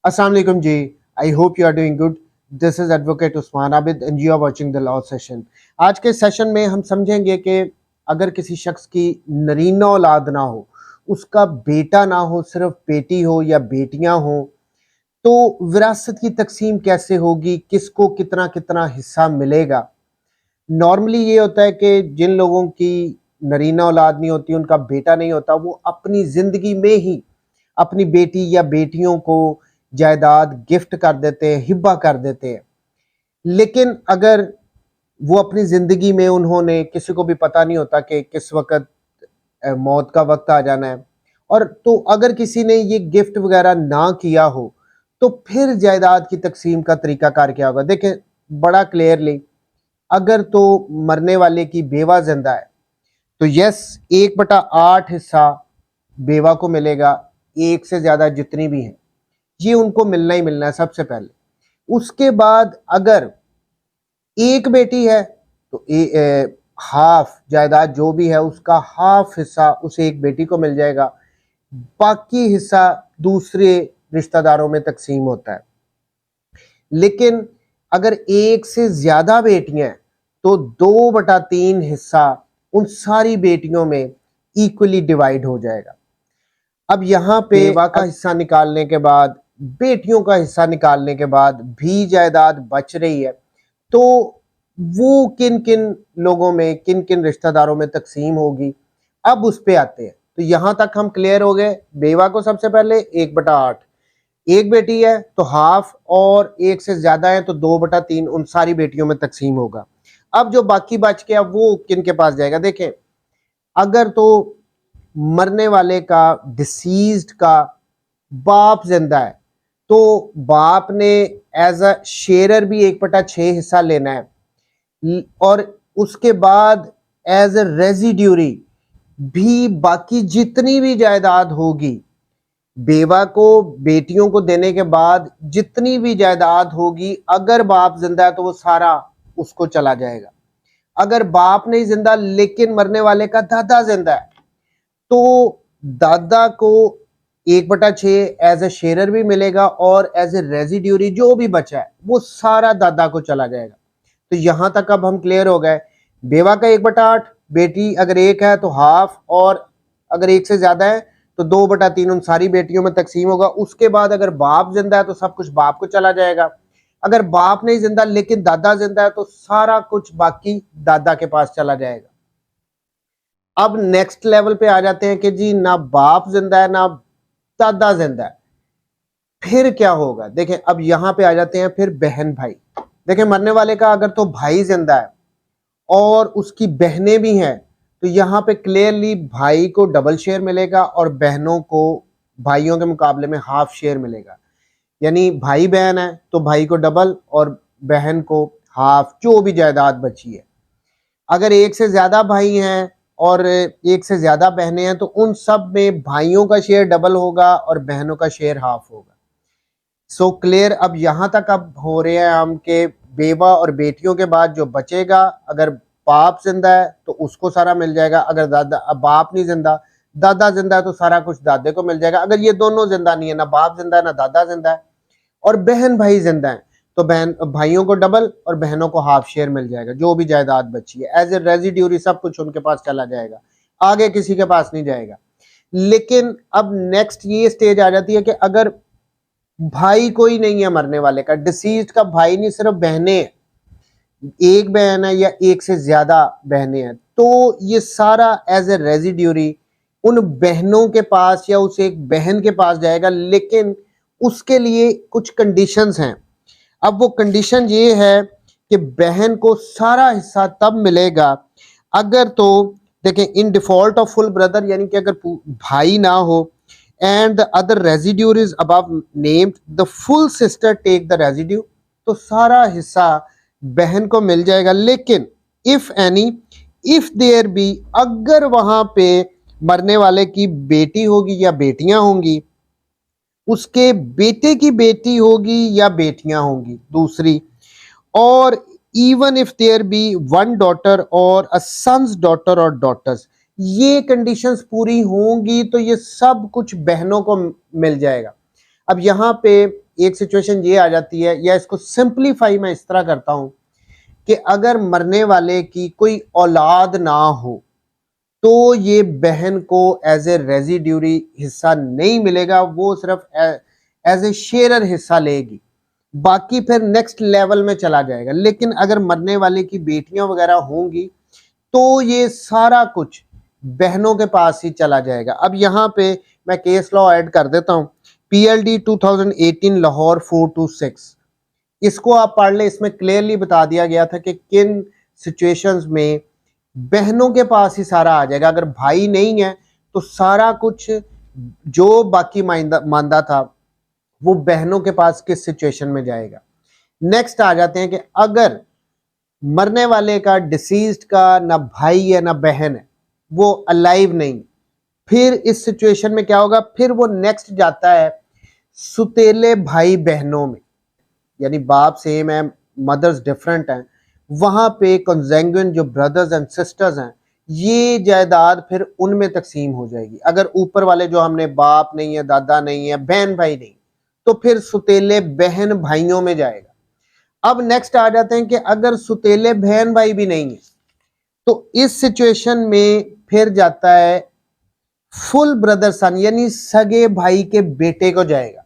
Assalamu alaikum ji. I hope you are doing good. This is Advocate Usman Abid and you are watching the law session. आज के session में हम समझेंगे कि अगर किसी शख्स की नरीना औलाद ना हो, उसका बेटा ना हो, सिर्फ बेटी हो या बेटियां हो, तो विरासत की तकसीम कैसे होगी, किसको कितना कितना हिस्सा मिलेगा। नॉर्मली ये होता है कि जिन लोगों की नरीना औलाद नहीं होती, उनका बेटा नहीं होता, वो अपनी ज़िंदगी में ही अपनी बेटी या बेटियों को जायदाद गिफ्ट कर देते हैं, हिब्बा कर देते हैं। लेकिन अगर वो अपनी ज़िंदगी में उन्होंने किसी को भी पता नहीं होता कि किस वक़्त मौत का वक़्त आ जाना है, और तो अगर किसी ने ये गिफ्ट वगैरह ना किया हो, तो फिर जायदाद की तकसीम का तरीक़ाकार क्या होगा? देखें बड़ा क्लियरली, अगर तो मरने वाले की बेवा ज़िंदा है, तो यस 1/8 हिस्सा बेवा को मिलेगा, एक से ज़्यादा जितनी भी हैं, ये उनको मिलना ही मिलना है सबसे पहले। उसके बाद अगर एक बेटी है तो हाफ जायदाद जो भी है उसका हाफ हिस्सा उस एक बेटी को मिल जाएगा, बाकी हिस्सा दूसरे रिश्तेदारों में तकसीम होता है। लेकिन अगर एक से ज्यादा बेटियां हैं तो 2/3 हिस्सा उन सारी बेटियों में इक्वली डिवाइड हो जाएगा। अब यहाँ पे बेवा का हिस्सा निकालने के बाद, बेटियों का हिस्सा निकालने के बाद भी जायदाद बच रही है, तो वो किन किन लोगों में, किन किन रिश्तेदारों में तकसीम होगी, अब उस पे आते हैं। तो यहाँ तक हम क्लियर हो गए। बेवा को सबसे पहले 1/8, एक बेटी है तो हाफ, और एक से ज्यादा है तो 2/3 उन सारी बेटियों में तकसीम होगा। अब जो बाकी बच गया वो किन के पास जाएगा? देखें, अगर तो मरने वाले का, डिसीज्ड का बाप जिंदा है, तो बाप ने एज अ शेयरर भी 1/6 हिस्सा लेना है, और उसके बाद एज अ रेजिड्यूरी भी बाकी जितनी भी जायदाद होगी, बेवा को बेटियों को देने के बाद जितनी भी जायदाद होगी, अगर बाप जिंदा है तो वो सारा उसको चला जाएगा। अगर बाप नहीं जिंदा लेकिन मरने वाले का दादा जिंदा है, तो दादा को 1/6 एज ए शेयरर भी मिलेगा, और एज ए रेजिड्यूरी जो भी बचा है वो सारा दादा को चला जाएगा। तो यहां तक अब हम क्लियर हो गए। बेवा का 1/8, बेटी अगर एक है तो हाफ, और अगर एक से ज्यादा है तो 2/3 उन सारी बेटियों में तकसीम होगा। उसके बाद अगर बाप जिंदा है तो सब कुछ बाप को चला जाएगा। अगर बाप नहीं जिंदा लेकिन दादा जिंदा है तो सारा कुछ बाकी दादा के पास चला जाएगा। अब नेक्स्ट लेवल पे आ जाते हैं कि जी ना बाप जिंदा है ना दादा जिंदा है, फिर क्या होगा? देखें, अब यहां पे आ जाते हैं फिर बहन भाई। देखें, मरने वाले का अगर तो भाई जिंदा है और उसकी बहनें भी हैं, तो यहाँ पे क्लियरली भाई को डबल शेयर मिलेगा और बहनों को भाइयों के मुकाबले में हाफ शेयर मिलेगा। यानी भाई बहन है तो भाई को डबल और बहन को हाफ, जो भी जायदाद बची है। अगर एक से ज्यादा भाई हैं और एक से ज्यादा बहनें हैं तो उन सब में भाइयों का शेयर डबल होगा और बहनों का शेयर हाफ होगा। So clear. अब यहां तक अब हो रहे हैं हम के बेवा और बेटियों के बाद जो बचेगा, अगर बाप जिंदा है तो उसको सारा मिल जाएगा, अगर दादा, अब बाप नहीं जिंदा, दादा जिंदा है तो सारा कुछ दादे को मिल जाएगा। अगर ये दोनों जिंदा नहीं है, ना बाप जिंदा है ना दादा जिंदा है, और बहन भाई जिंदा है, तो बहन भाइयों को डबल और बहनों को हाफ शेयर मिल जाएगा। जो भी जायदाद बची है एज ए रेजिड्यूरी सब कुछ उनके पास चला जाएगा, आगे किसी के पास नहीं जाएगा। लेकिन अब नेक्स्ट ये स्टेज आ जाती है कि अगर भाई कोई नहीं है मरने वाले का, डिसीज्ड का भाई नहीं, सिर्फ बहनें हैं, एक बहन है या एक से ज्यादा बहनें हैं, तो ये सारा एज ए रेजिड्यूरी उन बहनों के पास या उस एक बहन के पास जाएगा। लेकिन उसके लिए कुछ कंडीशंस हैं। अब वो कंडीशन ये है कि बहन को सारा हिस्सा तब मिलेगा अगर, तो देखें, in default of full brother, यानी कि अगर भाई ना हो, and the other residue is above named, the full sister take the residue, तो सारा हिस्सा बहन को मिल जाएगा। लेकिन if any, if there be, अगर वहां पे मरने वाले की बेटी होगी या बेटियां होंगी, उसके बेटे की बेटी होगी या बेटियां होंगी दूसरी, और even if there be one daughter और अ सन्स डॉटर और डॉटर्स, ये कंडीशंस पूरी होंगी तो ये सब कुछ बहनों को मिल जाएगा। अब यहाँ पे एक सिचुएशन ये आ जाती है, या इसको सिंपलीफाई मैं इस तरह करता हूं कि अगर मरने वाले की कोई औलाद ना हो तो ये बहन को एज ए रेजिड्यूरी हिस्सा नहीं मिलेगा, वो सिर्फ एज ए शेयरर हिस्सा लेगी, बाकी फिर नेक्स्ट लेवल में चला जाएगा। लेकिन अगर मरने वाले की बेटियां वगैरह होंगी तो ये सारा कुछ बहनों के पास ही चला जाएगा। अब यहाँ पे मैं केस लॉ ऐड कर देता हूँ, PLD 2018 लाहौर 426, इसको आप पढ़ ले। इसमें क्लियरली बता दिया गया था कि किन सिचुएशंस में बहनों के पास ही सारा आ जाएगा। अगर भाई नहीं है तो सारा कुछ जो बाकी मानदा था वो बहनों के पास किस सिचुएशन में जाएगा। नेक्स्ट आ जाते हैं कि अगर मरने वाले का डिसीज्ड का ना भाई है ना बहन है, वो अलाइव नहीं, फिर इस सिचुएशन में क्या होगा, फिर वो नेक्स्ट जाता है सुतेले भाई बहनों में, यानी बाप सेम है मदर्स डिफरेंट हैं, वहां पे कंजेंगुइन जो ब्रदर्स एंड सिस्टर्स हैं, ये जायदाद फिर उनमें तकसीम हो जाएगी। अगर ऊपर वाले जो हमने बाप नहीं है, दादा नहीं है, बहन भाई नहीं, तो फिर सुतेले बहन भाइयों में जाएगा। अब नेक्स्ट आ जाते हैं कि अगर सुतेले बहन भाई भी नहीं है तो इस सिचुएशन में फिर जाता है फुल ब्रदर सन, यानी सगे भाई के बेटे को जाएगा,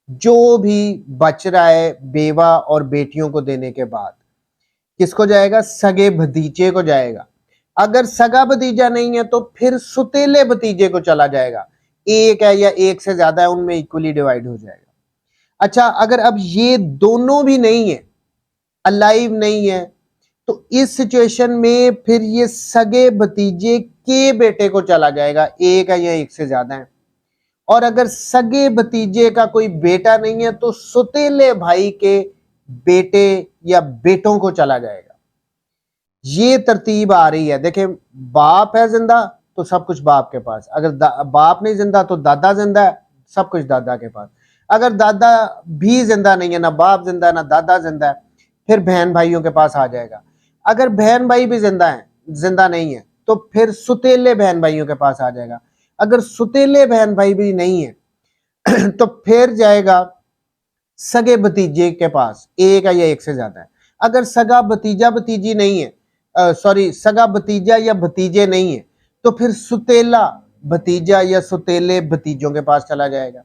जो भी बच रहा है बेवा और बेटियों को देने के बाद। किसको जाएगा, सगे भतीजे को जाएगा। अगर सगा भतीजा नहीं है तो फिर सुतेले भतीजे को चला जाएगा, एक है या एक से ज्यादा है उनमें इक्वली डिवाइड हो जाएगा। अच्छा, अगर अब ये दोनों भी नहीं है, अलाइव नहीं है, तो इस सिचुएशन में फिर ये सगे भतीजे के बेटे को चला जाएगा, एक है या एक से ज्यादा है। और अगर सगे भतीजे का कोई बेटा नहीं है तो सुतेले भाई के बेटे या बेटों को चला जाएगा। ये तरतीब आ रही है। देखें, बाप है जिंदा तो सब कुछ बाप के पास, अगर बाप नहीं जिंदा तो दादा जिंदा है, सब कुछ दादा के पास। अगर दादा भी जिंदा नहीं है, ना बाप जिंदा है ना दादा जिंदा है, फिर बहन भाइयों के पास आ जाएगा। अगर बहन भाई भी जिंदा नहीं है तो फिर सुतेले बहन भाइयों के पास आ जाएगा। अगर सुतेले बहन भाई भी नहीं है तो फिर जाएगा सगे भतीजे के पास, एक है या एक से ज्यादा है। अगर सगा भतीजा भतीजी नहीं है, सगा भतीजा या भतीजे नहीं है, तो फिर सुतेला भतीजा या सुतेले भतीजों के पास चला जाएगा।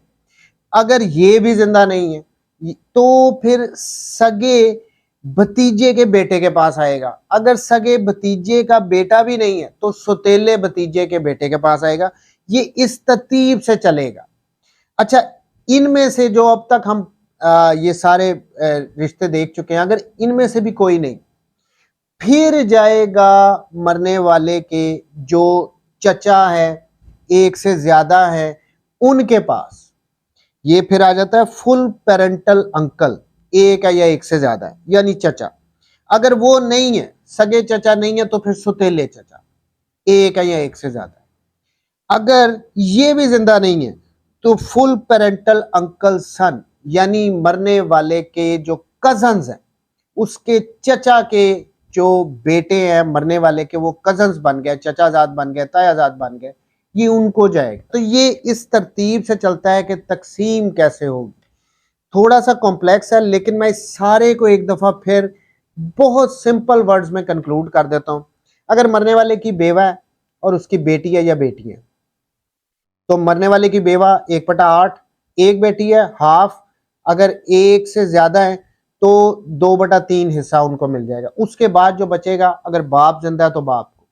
अगर ये भी जिंदा नहीं है तो फिर सगे भतीजे के बेटे के पास आएगा। अगर सगे भतीजे का बेटा भी नहीं है तो सुतेले भतीजे के बेटे के पास आएगा। ये इस तरतीब से चलेगा। अच्छा, इनमें से जो अब तक हम ये सारे रिश्ते देख चुके हैं, अगर इनमें से भी कोई नहीं, फिर जाएगा मरने वाले के जो चचा है, एक से ज्यादा है, उनके पास। ये फिर आ जाता है फुल पेरेंटल अंकल, एक है या एक से ज्यादा है, यानी चचा। अगर वो नहीं है, सगे चचा नहीं है, तो फिर सुतेले चचा, एक है या एक से ज्यादा है। अगर ये भी जिंदा नहीं है तो फुल पेरेंटल अंकल सन, यानी मरने वाले के जो कजन्स हैं, उसके चचा के जो बेटे हैं मरने वाले के, वो कजन्स बन गए, चचाजाद बन गए, तायाजाद बन गए, ये उनको जाएगा। तो ये इस तरतीब से चलता है कि तकसीम कैसे होगी। थोड़ा सा कॉम्प्लेक्स है, लेकिन मैं इस सारे को एक दफा फिर बहुत सिंपल वर्ड्स में कंक्लूड कर देता हूं। अगर मरने वाले की बेवा है और उसकी बेटी है या बेटी है, तो मरने वाले की बेवा 1/8, एक बेटी है हाफ। अगर एक से ज्यादा है तो 2/3 हिस्सा उनको मिल जाएगा। उसके बाद जो बचेगा, अगर बाप जिंदा है तो बाप को,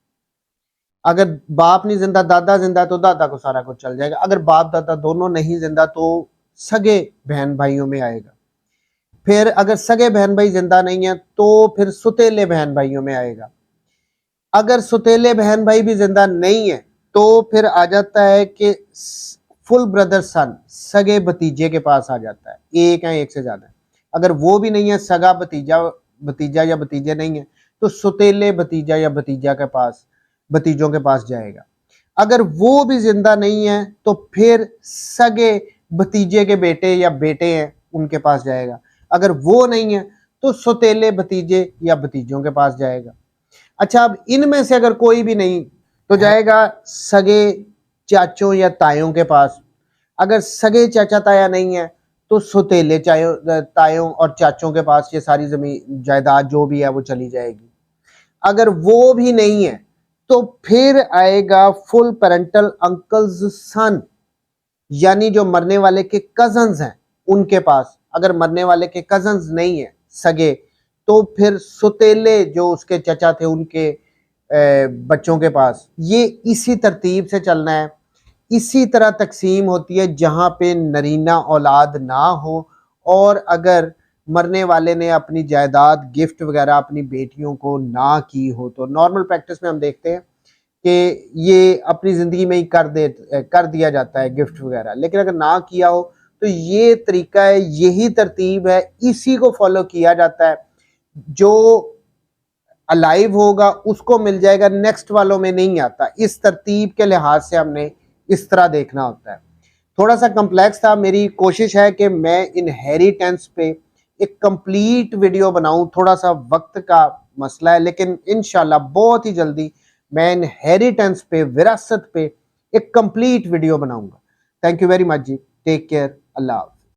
अगर बाप नहीं जिंदा, दादा जिंदा है तो दादा को सारा कुछ चल जाएगा। अगर बाप दादा दोनों नहीं जिंदा तो सगे बहन भाइयों में आएगा। फिर अगर सगे बहन भाई जिंदा नहीं है तो फिर सुतेले बहन भाइयों में आएगा। अगर सुतेले बहन भाई भी जिंदा नहीं है तो फिर आ जाता है कि फुल ब्रदर सन, सगे भतीजे के पास आ जाता है, एक है एक से ज्यादा है। अगर वो भी नहीं है, सगा भतीजा या भतीजे नहीं है, तो सुतेले भतीजा या भतीजा के पास, भतीजों के पास जाएगा। अगर वो भी जिंदा नहीं है तो फिर सगे भतीजे के बेटे या बेटे हैं उनके पास जाएगा। अगर वो नहीं है तो सुतेले भतीजे या भतीजों के पास जाएगा। अच्छा, अब इनमें से अगर कोई भी नहीं तो जाएगा सगे चाचों या तायों के पास। अगर सगे चाचा ताया नहीं है तो सौतेले तायों और चाचों के पास ये सारी जमीन जायदाद जो भी है वो चली जाएगी। अगर वो भी नहीं है तो फिर आएगा फुल पेरेंटल अंकल्स सन, यानी जो मरने वाले के कजन्स हैं उनके पास। अगर मरने वाले के कजन्स नहीं है सगे तो फिर सौतेले जो उसके चचा थे उनके बच्चों के पास। ये इसी तरतीब से चलना है। इसी तरह तकसीम होती है जहां पे नरीना औलाद ना हो और अगर मरने वाले ने अपनी जायदाद गिफ्ट वगैरह अपनी बेटियों को ना की हो तो नॉर्मल प्रैक्टिस में हम देखते हैं कि ये अपनी ज़िंदगी में ही कर दिया जाता है गिफ्ट वगैरह। लेकिन अगर ना किया हो तो ये तरीका है, यही तरतीब है, इसी को फॉलो किया जाता है। जो अलाइव होगा उसको मिल जाएगा, नेक्स्ट वालों में नहीं आता। इस तरतीब के लिहाज से हमने इस तरह देखना होता है। थोड़ा सा कम्प्लेक्स था। मेरी कोशिश है कि मैं इनहेरिटेंस पे एक कंप्लीट वीडियो बनाऊं। थोड़ा सा वक्त का मसला है, लेकिन इंशाल्लाह बहुत ही जल्दी मैं इनहेरिटेंस पे, विरासत पे एक कंप्लीट वीडियो बनाऊंगा। थैंक यू वेरी मच जी। Take care. अल्लाह।